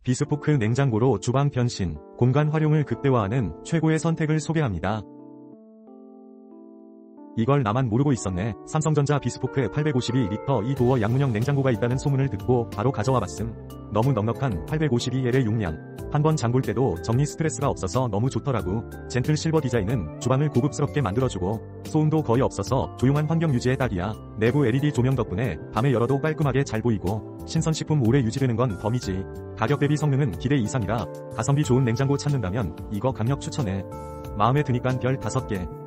비스포크 냉장고로 주방 변신, 공간 활용을 극대화하는 최고의 선택을 소개합니다. 이걸 나만 모르고 있었네. 삼성전자 비스포크 852L 이 도어 양문형 냉장고가 있다는 소문을 듣고 바로 가져와 봤음. 너무 넉넉한 852L의 용량. 한번 장볼 때도 정리 스트레스가 없어서 너무 좋더라고. 젠틀 실버 디자인은 주방을 고급스럽게 만들어주고 소음도 거의 없어서 조용한 환경 유지에 딱이야. 내부 LED 조명 덕분에 밤에 열어도 깔끔하게 잘 보이고 신선식품 오래 유지되는 건 덤이지. 가격 대비 성능은 기대 이상이라 가성비 좋은 냉장고 찾는다면 이거 강력 추천해. 마음에 드니깐 별 5개.